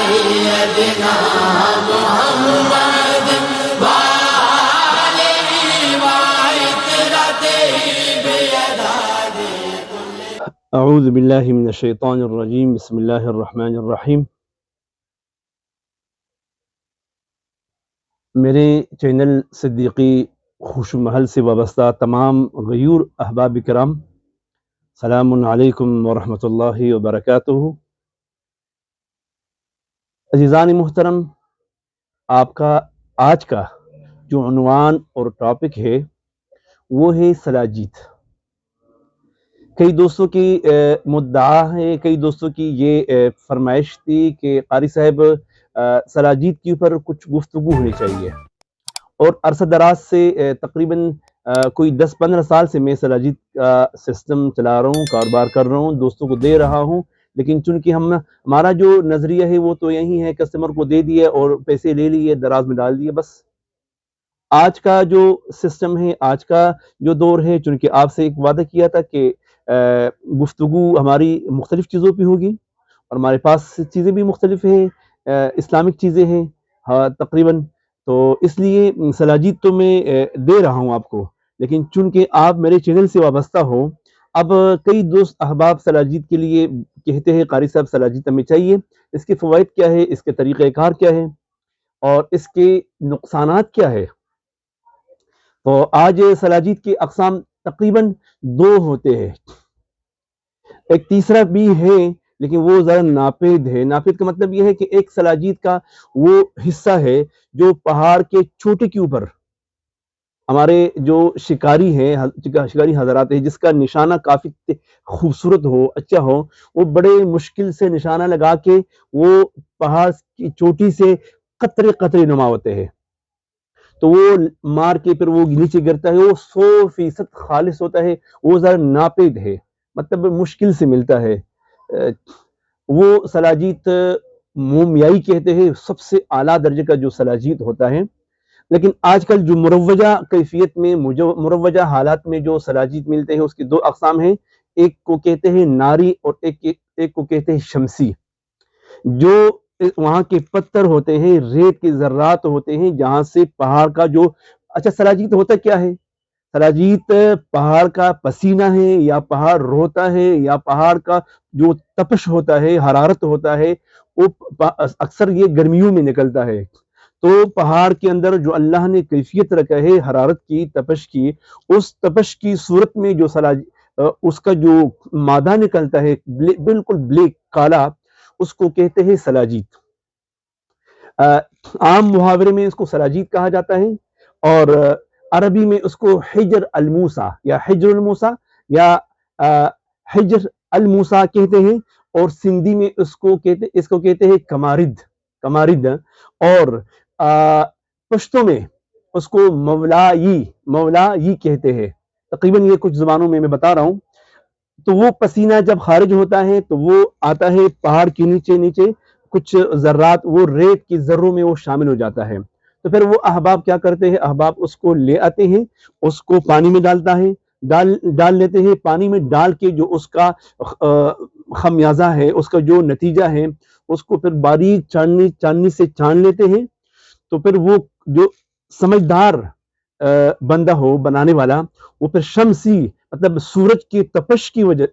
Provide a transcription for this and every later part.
سیدنا محمد وآلہ وعترتہ بعدد اعوذ باللہ من الشیطان الرجیم بسم اللہ الرحمن الرحیم۔ میرے چینل صدیقی خوش محل سے وابستہ تمام غیور احباب کرام، سلام علیکم ورحمۃ اللہ وبرکاتہ۔ عزیزان محترم، آپ کا آج کا جو عنوان اور ٹاپک ہے وہ ہے سلاجید۔ کئی دوستوں کی مدعا ہے، کئی دوستوں کی یہ فرمائش تھی کہ قاری صاحب سلاجید کے اوپر کچھ گفتگو ہونی چاہیے، اور عرصہ دراز سے تقریباً کوئی 10-15 سال سے میں سلاجید کا سسٹم چلا رہا ہوں، کاروبار کر رہا ہوں، دوستوں کو دے رہا ہوں، لیکن چونکہ ہمارا جو نظریہ ہے وہ تو یہی ہے، کسٹمر کو دے دیے اور پیسے لے لیے، دراز میں ڈال دیے بس۔ آج کا جو سسٹم ہے، آج کا جو دور ہے، چونکہ آپ سے ایک وعدہ کیا تھا کہ گفتگو ہماری مختلف چیزوں پہ ہوگی، اور ہمارے پاس چیزیں بھی مختلف ہیں، اسلامک چیزیں ہیں تقریباً، تو اس لیے سلاجید تو میں دے رہا ہوں آپ کو، لیکن چونکہ آپ میرے چینل سے وابستہ ہو، اب کئی دوست احباب سلاجید کے لیے کہتے ہیں قاری صاحب سلاجید ہمیں چاہیے، اس کے فوائد کیا ہے، اس کے طریقہ کار کیا ہے، اور اس کے نقصانات کیا ہے۔ تو آج سلاجید کی اقسام تقریباً 2 ہوتے ہیں، ایک تیسرا بھی ہے لیکن وہ ذرا ناپید ہے۔ ناپید کا مطلب یہ ہے کہ ایک سلاجید کا وہ حصہ ہے جو پہاڑ کے چوٹی کے اوپر ہمارے جو شکاری ہیں، شکاری حضرات ہیں، جس کا نشانہ کافی خوبصورت ہو، اچھا ہو، وہ بڑے مشکل سے نشانہ لگا کے وہ پہاڑ کی چوٹی سے قطرے قطرے نما ہوتے ہیں، تو وہ مار کے پھر وہ نیچے گرتا ہے، وہ 100% خالص ہوتا ہے، وہ ذرا ناپید ہے، مطلب مشکل سے ملتا ہے۔ وہ سلاجید مومیائی کہتے ہیں، سب سے اعلیٰ درجے کا جو سلاجید ہوتا ہے۔ لیکن آج کل جو مروجہ کیفیت میں، مروجہ حالات میں جو سلاجید ملتے ہیں، اس کی 2 اقسام ہیں، ایک کو کہتے ہیں ناری اور ایک کو کہتے ہیں شمسی۔ جو وہاں کے پتھر ہوتے ہیں، ریت کے ذرات ہوتے ہیں، جہاں سے پہاڑ کا جو اچھا سلاجید ہوتا کیا ہے؟ سلاجید پہاڑ کا پسینہ ہے، یا پہاڑ روتا ہے، یا پہاڑ کا جو تپش ہوتا ہے، حرارت ہوتا ہے، وہ اکثر یہ گرمیوں میں نکلتا ہے۔ تو پہاڑ کے اندر جو اللہ نے کیفیت رکھا ہے حرارت کی، تپش کی، اس تپش کی صورت میں جو اس کا جو مادہ نکلتا ہے بالکل بلیک کالا، اس کو کہتے ہیں سلاجید۔ عام محاورے میں اس کو سلاجید کہا جاتا ہے، اور عربی میں اس کو حجر الموسیٰ یا حجر الموسیٰ یا حجر الموسیٰ کہتے ہیں، اور سندھی میں اس کو کہتے ہیں کمارد، اور پشتو میں اس کو مولائی کہتے ہیں۔ تقریباً یہ کچھ زبانوں میں بتا رہا ہوں۔ تو وہ پسینہ جب خارج ہوتا ہے تو وہ آتا ہے پہاڑ کے نیچے کچھ ذرات، وہ ریت کی ذروں میں وہ شامل ہو جاتا ہے، تو پھر وہ احباب کیا کرتے ہیں، احباب اس کو لے آتے ہیں، اس کو پانی میں ڈال لیتے ہیں، پانی میں ڈال کے جو اس کا خمیازہ ہے، اس کا جو نتیجہ ہے، اس کو پھر باریک چاندنی سے چھان لیتے ہیں، تو پھر وہ جو سمجھدار بندہ ہو بنانے والا، وہ پھر شمسی مطلب سورج کی تپش کی وجہ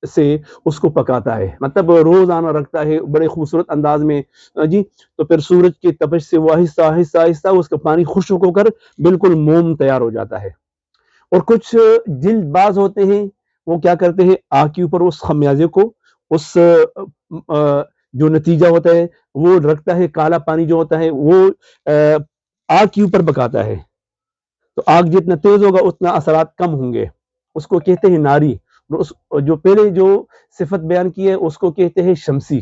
سے اس کو پکاتا ہے، مطلب روزانہ رکھتا ہے بڑے خوبصورت انداز میں جی، تو پھر سورج کی تپش سے وہ آہستہ آہستہ اس کا پانی خشک ہو کر بالکل موم تیار ہو جاتا ہے۔ اور کچھ جلد باز ہوتے ہیں، وہ کیا کرتے ہیں، آگ کے اوپر اس خمیازے کو، اس جو نتیجہ ہوتا ہے وہ رکھتا ہے، کالا پانی جو ہوتا ہے وہ آگ کے اوپر پکاتا ہے، تو آگ جتنا تیز ہوگا اتنا اثرات کم ہوں گے، اس کو کہتے ہیں ناری۔ جو پہلے جو صفت بیان کی ہے اس کو کہتے ہیں شمسی۔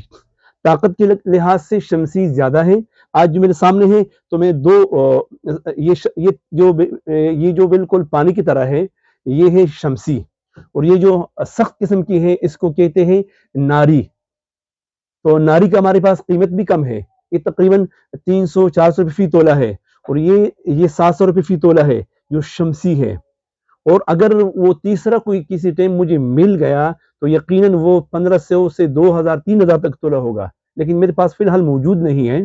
طاقت کے لحاظ سے شمسی زیادہ ہے۔ آج جو میرے سامنے ہے تو میں یہ جو بالکل پانی کی طرح ہے یہ ہے شمسی، اور یہ جو سخت قسم کی ہے اس کو کہتے ہیں ناری۔ تو ناری کا ہمارے پاس قیمت بھی کم ہے، یہ تقریباً 300-400 روپے فی تولہ ہے، اور یہ 700 روپے فی تولہ ہے جو شمسی ہے۔ اور اگر وہ تیسرا کوئی کسی ٹائم مجھے مل گیا تو یقیناً وہ 1500 سے 2000-3000 تک تولہ ہوگا، لیکن میرے پاس فی الحال موجود نہیں ہے.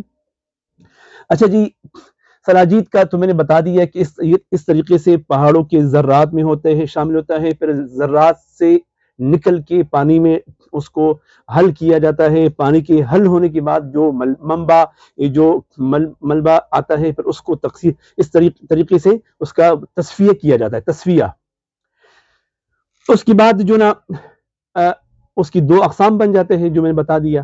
اچھا جی، سلاجید کا تو میں نے بتا دیا کہ اس طریقے سے پہاڑوں کے ذرات میں ہوتے ہیں، شامل ہوتا ہے. پھر ذرات سے نکل کے پانی میں اس کو حل کیا جاتا ہے. پانی کے حل ہونے کے بعد جو منبع جو ملبہ آتا ہے، پھر اس کو تقسیم اس طریقے سے اس کا تصفیہ کیا جاتا ہے. تصفیہ اس کے بعد جو نا اس کی 2 اقسام بن جاتے ہیں جو میں نے بتا دیا.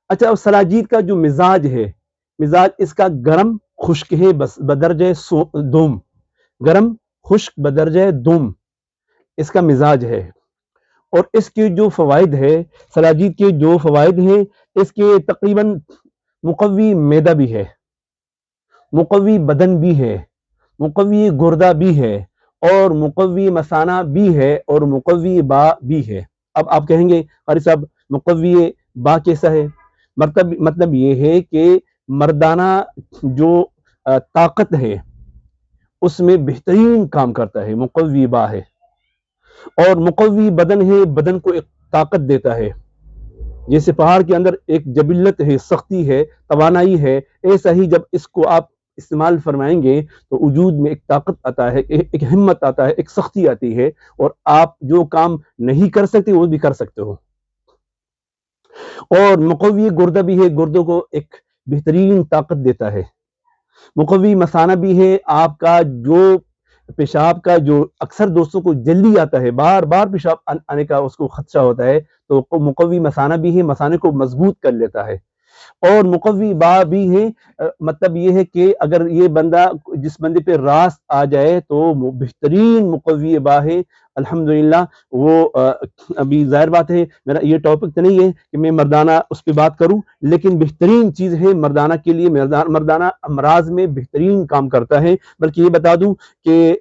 اچھا، اب سلاجید کا جو مزاج ہے، مزاج اس کا گرم خشک ہے بدرجہ دوم. گرم خشک بدرجہ دوم اس کا مزاج ہے. اور اس کے جو فوائد ہے، سلاجید کے جو فوائد ہیں، اس کے تقریباً مقوی معدہ بھی ہے، مقوی بدن بھی ہے، مقوی گردہ بھی ہے، اور مقوی مثانہ بھی ہے، اور مقوی با بھی ہے. اب آپ کہیں گے قاری صاحب مقوی با کیسا ہے؟ مطلب یہ ہے کہ مردانہ جو طاقت ہے اس میں بہترین کام کرتا ہے، مقوی با ہے. اور مقوی بدن ہے، بدن کو ایک طاقت دیتا ہے. جیسے پہاڑ کے اندر ایک جبلت ہے، سختی ہے، توانائی ہے، ایسا ہی جب اس کو آپ استعمال فرمائیں گے تو وجود میں ایک طاقت آتا ہے، ایک ہمت آتا ہے، ایک سختی آتی ہے، اور آپ جو کام نہیں کر سکتے وہ بھی کر سکتے ہو. اور مقوی گردہ بھی ہے، گردوں کو ایک بہترین طاقت دیتا ہے. مقوی مثانہ بھی ہے، آپ کا جو پیشاب کا جو اکثر دوستوں کو جلدی آتا ہے، بار بار پیشاب آنے کا اس کو خدشہ ہوتا ہے، تو مقوی مثانہ بھی ہے، مثانے کو مضبوط کر لیتا ہے. اور مقوی با بھی ہے، مطلب یہ ہے کہ اگر یہ بندہ جس بندے پہ راست آ جائے تو بہترین مقوی با ہے. الحمدللہ وہ ابھی ظاہر بات ہے میرا یہ ٹاپک تو نہیں ہے کہ میں مردانہ اس پہ بات کروں، لیکن بہترین چیز ہے مردانہ کے لیے، مردانہ امراض میں بہترین کام کرتا ہے. بلکہ یہ بتا دوں کہ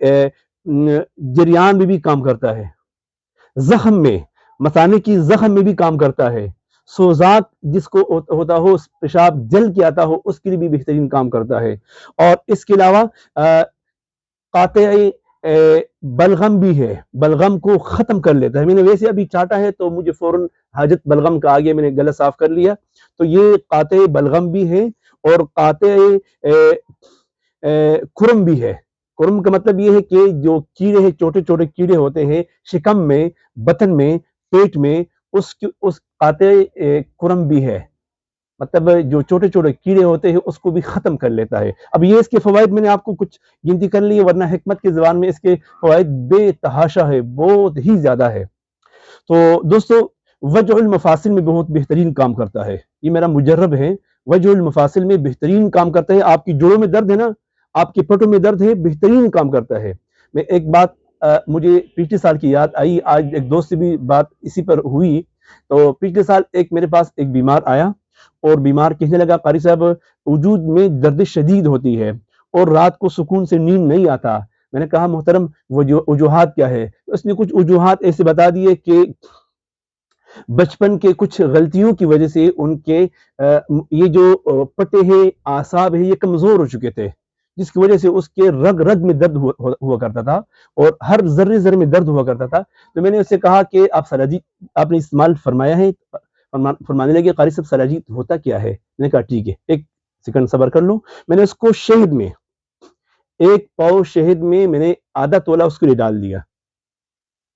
جریان میں بھی کام کرتا ہے، زخم میں، مثانے کی زخم میں بھی کام کرتا ہے. سوزاک جس کو ہوتا ہو، پیشاب جل کے آتا ہو، اس کے لیے بھی بہترین کام کرتا ہے. اور اس کے علاوہ قاطع بلغم بھی ہے، بلغم کو ختم کر لیتا ہے. میں نے ویسے ابھی چاٹا ہے تو مجھے فوراً حاجت بلغم کا آگے میں نے گلا صاف کر لیا. تو یہ قاطع بلغم بھی ہے، اور قاطع کرم بھی ہے. کرم کا مطلب یہ ہے کہ جو کیڑے ہیں، چھوٹے چھوٹے کیڑے ہوتے ہیں شکم میں، بطن میں، پیٹ میں، اس قاطع کرم بھی ہے. مطلب جو چھوٹے چھوٹے کیڑے ہوتے ہیں اس کو بھی ختم کر لیتا ہے. اب یہ اس کے فوائد میں نے آپ کو کچھ گنتی کر لی ہے، ورنہ حکمت کی زبان میں اس کے فوائد بے تحاشا ہے، بہت ہی زیادہ ہے. تو دوستو، وجع المفاصل میں بہت بہترین کام کرتا ہے. یہ میرا مجرب ہے، وجع المفاصل میں بہترین کام کرتا ہے. آپ کی جوڑوں میں درد ہے نا، آپ کے پٹوں میں درد ہے، بہترین کام کرتا ہے. میں ایک بات مجھے پچھلے سال کی یاد آئی، آج ایک دوست سے بھی بات اسی پر ہوئی. تو پچھلے سال میرے پاس ایک بیمار آیا، اور بیمار کہنے لگا قاری صاحب وجود میں درد شدید ہوتی ہے اور رات کو سکون سے نیند نہیں آتا. میں نے کہا محترم وجوہات کیا ہے؟ اس نے کچھ وجوہات ایسے بتا دیے کہ بچپن کے کچھ غلطیوں کی وجہ سے ان کے یہ جو پٹے ہیں، اعصاب ہیں، یہ کمزور ہو چکے تھے، جس کی وجہ سے اس کے رگ رگ میں درد ہوا کرتا تھا، اور ہر ذرے ذرے میں درد ہوا کرتا تھا. تو میں نے اس سے کہا کہ آپ سلاجید آپ نے استعمال فرمایا ہے؟ فرمانے لگے قاری صاحب سلاجید ہوتا کیا ہے؟ میں نے کہا ٹھیک ہے، ایک سیکنڈ صبر کر لوں. میں نے اس کو شہد میں، 1 پاؤ شہد میں میں نے آدھا تولہ اس کے لیے ڈال دیا.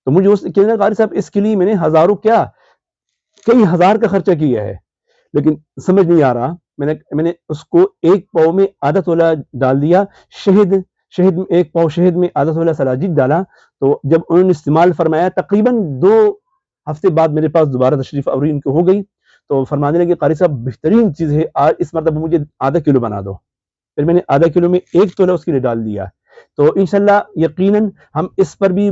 تو مجھے اس کہنے لگا قاری صاحب اس کے لیے میں نے ہزاروں کیا کئی ہزار کا خرچہ کیا ہے، لیکن سمجھ نہیں آ رہا. میں نے اس کو 1 پاؤ میں آدھا تولہ ڈال دیا شہد میں 1 پاؤ شہد میں آدھا تولہ سلاجید ڈالا. تو جب انہوں نے استعمال فرمایا، تقریباً 2 ہفتے بعد میرے پاس دوبارہ تشریف آوری ان کو ہو گئی. تو فرمانے لگے قاری صاحب بہترین چیز ہے، آج اس مرتبہ مجھے آدھا کلو بنا دو. پھر میں نے آدھا کلو میں 1 تولہ اس کے لیے ڈال دیا. تو انشاءاللہ یقیناً ہم اس پر بھی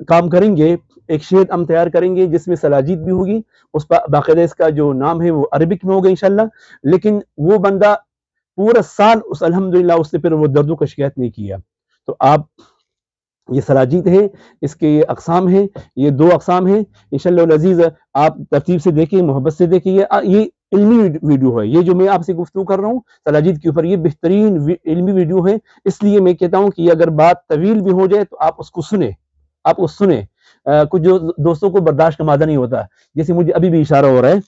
کام کریں گے. ایک شہد ہم تیار کریں گے جس میں سلاجید بھی ہوگی، اس پر باقاعدہ اس کا جو نام ہے وہ عربک میں ہوگا انشاءاللہ. لیکن وہ بندہ پورا سال الحمدللہ اس نے پھر وہ دردوں کا شکایت نہیں کیا. تو آپ یہ سلاجید ہے، اس کے یہ اقسام ہیں، یہ 2 اقسام ہیں. انشاءاللہ العزیز آپ ترتیب سے دیکھیں، محبت سے دیکھیں. یہ علمی ویڈیو ہے، یہ جو میں آپ سے گفتگو کر رہا ہوں سلاجید کے اوپر، یہ بہترین علمی ویڈیو ہے. اس لیے میں کہتا ہوں کہ اگر بات طویل بھی ہو جائے تو آپ اس کو سنیں. کچھ جو دوستوں کو برداشت کا مادہ نہیں ہوتا، جیسے مجھے ابھی بھی اشارہ ہو رہا ہے.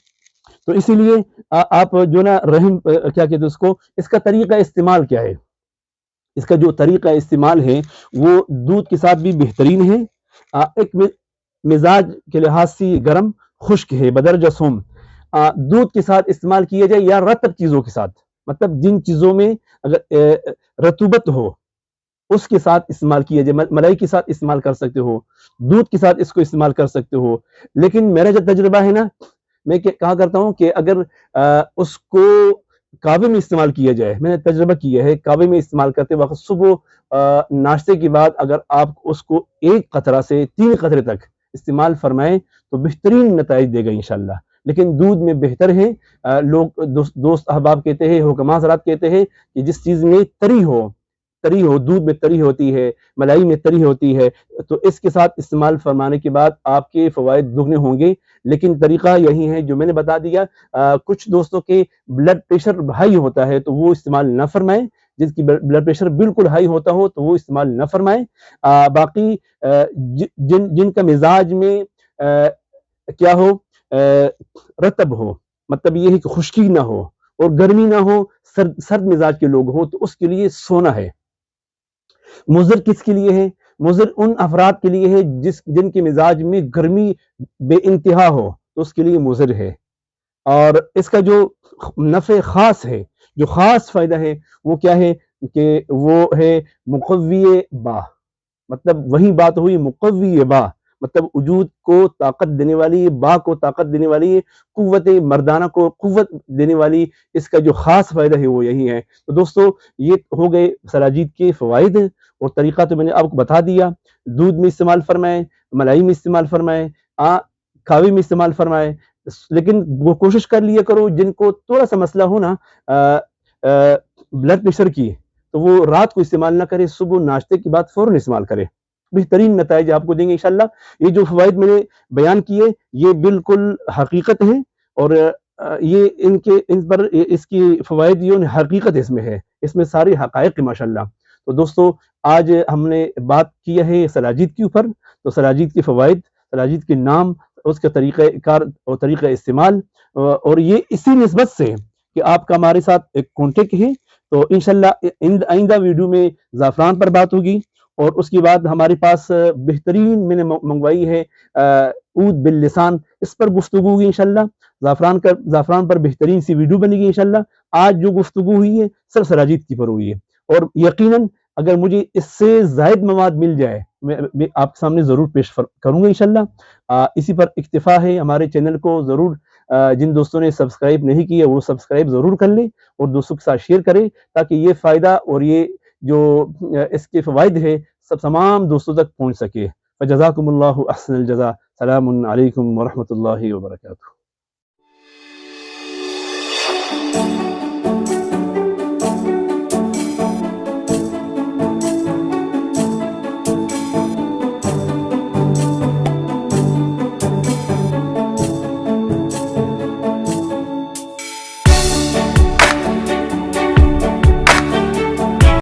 تو اسی لیے آپ جو نا رحم کیا کہتے ہیں اس کو، اس کا طریقہ استعمال کیا ہے؟ اس کا جو طریقہ استعمال ہے وہ دودھ کے ساتھ بھی بہترین ہے. ایک مزاج کے لحاظ سے یہ گرم خشک ہے بدرجہ سوم. دودھ کے ساتھ استعمال کیا جائے یا رطب چیزوں کے ساتھ، مطلب جن چیزوں میں اگر رطوبت ہو اس کے ساتھ استعمال کیا جائے. ملائی کے ساتھ استعمال کر سکتے ہو، دودھ کے ساتھ اس کو استعمال کر سکتے ہو. لیکن میرا جو تجربہ ہے نا، میں کہا کرتا ہوں کہ اگر اس کو کعبے میں استعمال کیا جائے، میں نے تجربہ کیا ہے کعبے میں استعمال کرتے وقت صبح ناشتے کے بعد اگر آپ اس کو 1 قطرہ سے 3 قطرے تک استعمال فرمائیں تو بہترین نتائج دے گا انشاءاللہ. لیکن دودھ میں بہتر ہے. لوگ دوست احباب کہتے ہیں، حکماء حضرات کہتے ہیں کہ جس چیز میں تری ہو، دودھ میں تری ہوتی ہے، ملائی میں تری ہوتی ہے، تو اس کے ساتھ استعمال فرمانے کے بعد آپ کے فوائد دگنے ہوں گے. لیکن طریقہ یہی ہے جو میں نے بتا دیا. کچھ دوستوں کے بلڈ پریشر ہائی ہوتا ہے تو وہ استعمال نہ فرمائیں، جس کی بلڈ پریشر بالکل ہائی ہوتا ہو تو وہ استعمال نہ فرمائیں. باقی جن کا مزاج میں کیا ہو، رطب ہو، مطلب یہ ہے کہ خشکی نہ ہو اور گرمی نہ ہو، سرد مزاج کے لوگ ہو، تو اس کے لیے سونا ہے. مضر کس کے لیے ہے؟ مضر ان افراد کے لیے ہے جن کے مزاج میں گرمی بے انتہا ہو، تو اس کے لیے مضر ہے. اور اس کا جو نفع خاص ہے، جو خاص فائدہ ہے، وہ کیا ہے کہ وہ ہے مقوی با. مطلب وہی بات ہوئی مقوی با، مطلب وجود کو طاقت دینے والی، با کو طاقت دینے والی، قوت مردانہ کو قوت دینے والی. اس کا جو خاص فائدہ ہے وہ یہی ہے. تو دوستو یہ ہو گئے سلاجید کے فوائد، اور طریقہ تو میں نے آپ کو بتا دیا. دودھ میں استعمال فرمائیں، ملائی میں استعمال فرمائیں، کھاوی میں استعمال فرمائیں. لیکن وہ کوشش کر لیا کرو جن کو تھوڑا سا مسئلہ ہو نا بلڈ پریشر کی، تو وہ رات کو استعمال نہ کرے، صبح ناشتے کے بعد فوراً استعمال کرے. بہترین نتائج آپ کو دیں گے انشاءاللہ. یہ جو فوائد میں نے بیان کیے یہ بالکل حقیقت ہیں، اور یہ ان پر اس کی فوائد یہ حقیقت اس میں ہے، اس میں ساری حقائق ماشاءاللہ. تو دوستو آج ہم نے بات کی ہے سلاجید کے اوپر. تو سلاجید کے فوائد، سلاجید کے نام، اس کا طریقہ کار اور طریقہ استعمال، اور یہ اسی نسبت سے کہ آپ کا ہمارے ساتھ ایک کانٹیکٹ ہے. تو انشاءاللہ آئندہ ویڈیو میں زعفران پر بات ہوگی، اور اس کے بعد ہمارے پاس بہترین میں نے منگوائی ہے عود باللسان، اس پر گفتگو ہوگی انشاءاللہ. زعفران پر بہترین سی ویڈیو بنے گی انشاءاللہ. آج جو گفتگو ہوئی ہے صرف سلاجید کی پر ہوئی ہے، اور یقیناً اگر مجھے اس سے زائد مواد مل جائے میں آپ کے سامنے ضرور پیش کروں گا انشاءاللہ. اسی پر اکتفا ہے. ہمارے چینل کو ضرور جن دوستوں نے سبسکرائب نہیں کیا وہ سبسکرائب ضرور کر لیں، اور دوستوں کے ساتھ شیئر کریں تاکہ یہ فائدہ اور یہ جو اس کے فوائد ہے سب تمام دوستوں تک پہنچ سکے. فجزاکم اللہ احسن الجزا. سلام علیکم ورحمۃ اللہ وبرکاتہ.